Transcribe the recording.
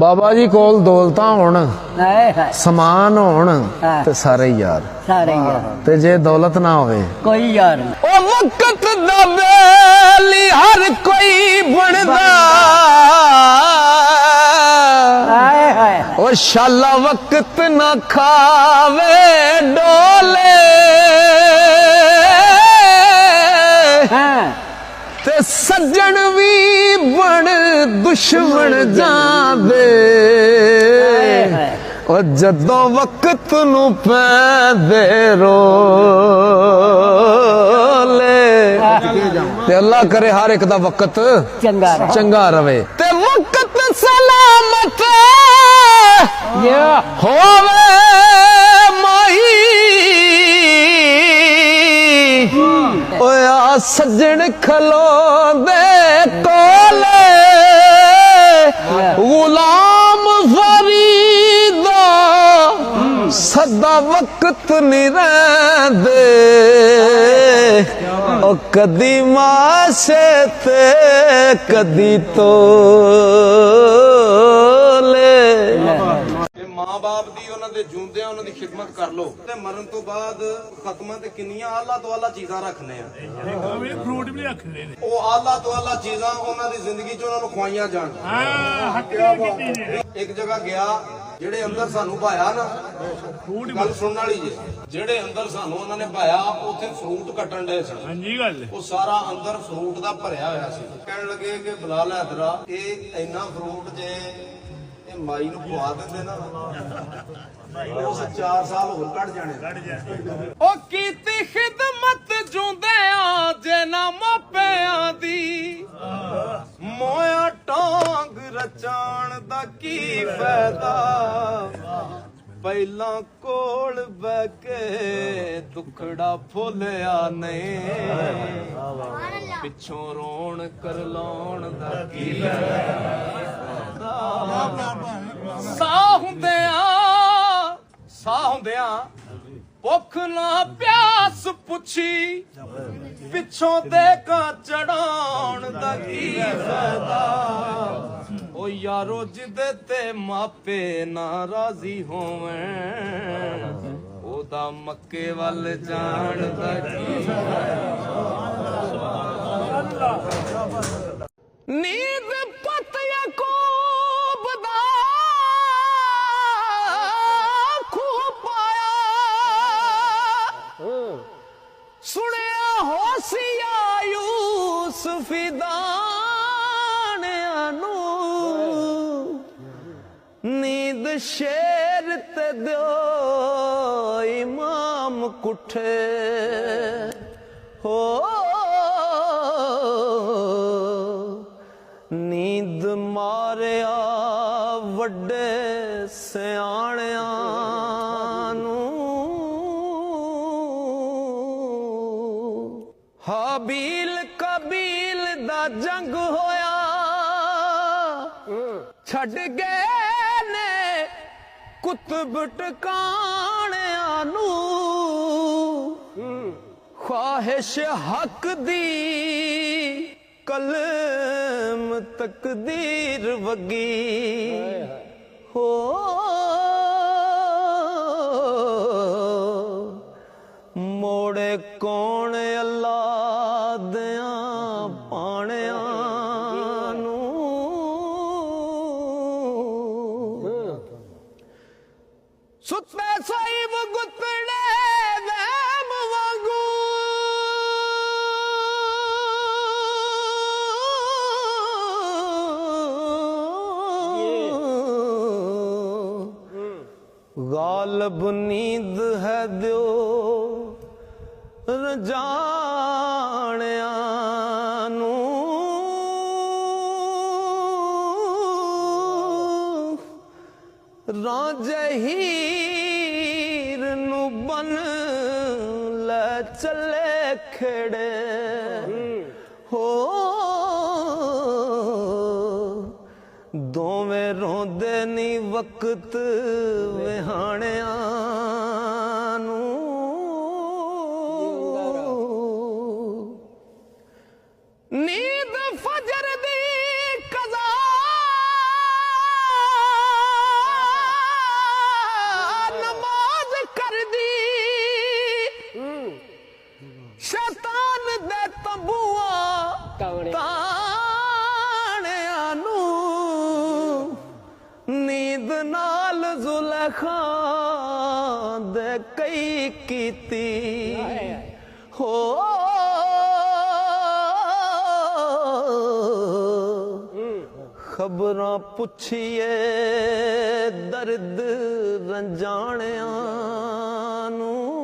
बाबा जी कोल दौलतां होण समान होण ते सारे यार ते जे दौलत ना होवे कोई यार ओ वक्त दा वेली हर कोई बनदा ओ शाला वक्त ना खावे डोले ते सज्जन भी बन दुश्मन जावे और जदों वक्त नू पैंदे रोले ते अल्लाह करे हर एक दा वक्त चंगा रवे ते वक्त सलामत होवे माही ओया सज्जन खलो दे कोले गुलाम फरीदा सदा वक्त नहीं रहंदे ओ कदी माशे ते कदी तोले मां बाप दी उन्हां दे जूंदियां उन्हां दी खिदमत कर लो ते मरण तो बाद खत्मां ते किन्नियां आला तो आला चीज़ां रखने आ फ्रूट भी रखने ने ओ आला तो आला चीज़ां उन्हां दी जिंदगी च उन्हां नूं खुआईयां जाण एक जगह गया जेड़े अंदर सानू भाया ना गल सुनने वाली जे जेड़े अंदर सानू उन्हां ने भाया उत्थे फ्रूट कट्टण डे सन हांजी गल ਉਹ ਸਾਰਾ ਅੰਦਰ ਫਰੂਟ ਦਾ ਭਰਿਆ ਹੋਇਆ ਸੀ ਕਹਿਣ ਲੱਗੇ ਕਿ ਬਲਾਲ ਹੈਦਰਾ ਇਹ ਇੰਨਾ ਫਰੂਟ ਜੇ ਇਹ ਮਾਈ ਨੂੰ ਖਵਾ ਦਿੰਦੇ ਨਾ ਉਸ 4 ਸਾਲ ਹੋਰ ਕੱਢ ਜਾਣੇ ਉਹ ਕੀਤੀ ਖਿਦਮਤ ਜੁੰਦਿਆਂ ਜੇ ਨਾ ਮਾਪਿਆਂ ਦੀ ਮੋਇਆ ਟਾਂਗ ਰਚਾਣ ਦਾ ਕੀ ਫਾਇਦਾ ਪਹਿਲਾਂ ਕੋਲ ਬਹਿ ਕੇ ਦੁਖੜਾ ਫੁੱਲਿਆ ਨਹੀਂ ਪਿੱਛੋਂ ਰੋਣ ਕਰ ਲਾਉਣ ਦਾ ਕੀ ਫਾਇਦਾ ਸਾਹ ਹੁੰਦਿਆਂ ਭੁੱਖ ਨਾ ਪਿਆਸ ਪੁੱਛੀ ਪਿੱਛੋਂ ਦੇ ਕਾ ਚੜਾਉਣ ਦਾ ਕੀ ਫਾਇਦਾ ਓ ਯਾਰੋ ਜਿਹਦੇ ਤੇ ਮਾਪੇ ਨਾਰਾਜ਼ੀ ਹੋਵਣ ਉਹਦਾ ਮੱਕੇ ਵੱਲ ਜਾਣ ਦਾ ਕੀ ਨੀਂਦ ਪਤ ਯਾਕੂਬ ਦਾ ਸੁਣਿਆ ਹੋਸੀਆ ਯੂਸਫ ਦਾਣਿਆਂ ਨੂੰ ਨੀਂਦ ਸ਼ੇਰ ਤੇ ਦਿਓ ਇਮਾਮ ਕੁੱਠੇ ਹੋ ਨੀਂਦ ਮਾਰਿਆ ਵੱਡੇ ਸਿਆਣਿਆਂ ਹਾਬੀਲ ਕਬੀਲ ਦਾ ਜੰਗ ਹੋਇਆ ਛੱਡ ਗਏ ਨੇ ਕੁਤਬ ਟਿਕਾਣਿਆਂ ਨੂੰ ਖਵਾਹਿਸ਼ ਹੱਕ ਦੀ ਕਲਮ ਤਕਦੀਰ ਵਗੀ ਹੋ ਮੋੜੇ ਕੌਣ ਅੱਲਾ ਦਿਆਂ ਪਾਣਿਆਂ ਨੂੰ ਸੁੱਤੇ ਸੋਈਬ ਗੁੱਤੜੇ ਵਹਿਮ ਵਾਂਗੂ गालब नींद है दियो ਰਜਾਣਿਆਂ ਨੂੰ ਰਾਂਝੇ ਹੀਰ ਨੂੰ ਬਨ ਲੈ ਚੱਲੇ ਖੇੜੇ ਹੋ ਦੋਵੇਂ ਰੋਂਦੇ ਨੀ ਵਕਤ ਵਿਹਾਣਿਆਂ ਨੂੰ नींद फजर दी कज़ा ਤਾਣਿਆਂ ਨੂੰ ਨੀਂਦ ਨਾਲ ਜ਼ੁਲੈਖਾਂ ਦੇ ਕਈ ਕੀਤੀ ਹੋ ਖਬਰਾਂ ਪੁੱਛੀਏ ਦਰਦ ਰੰਜਾਣਿਆਂ ਨੂੰ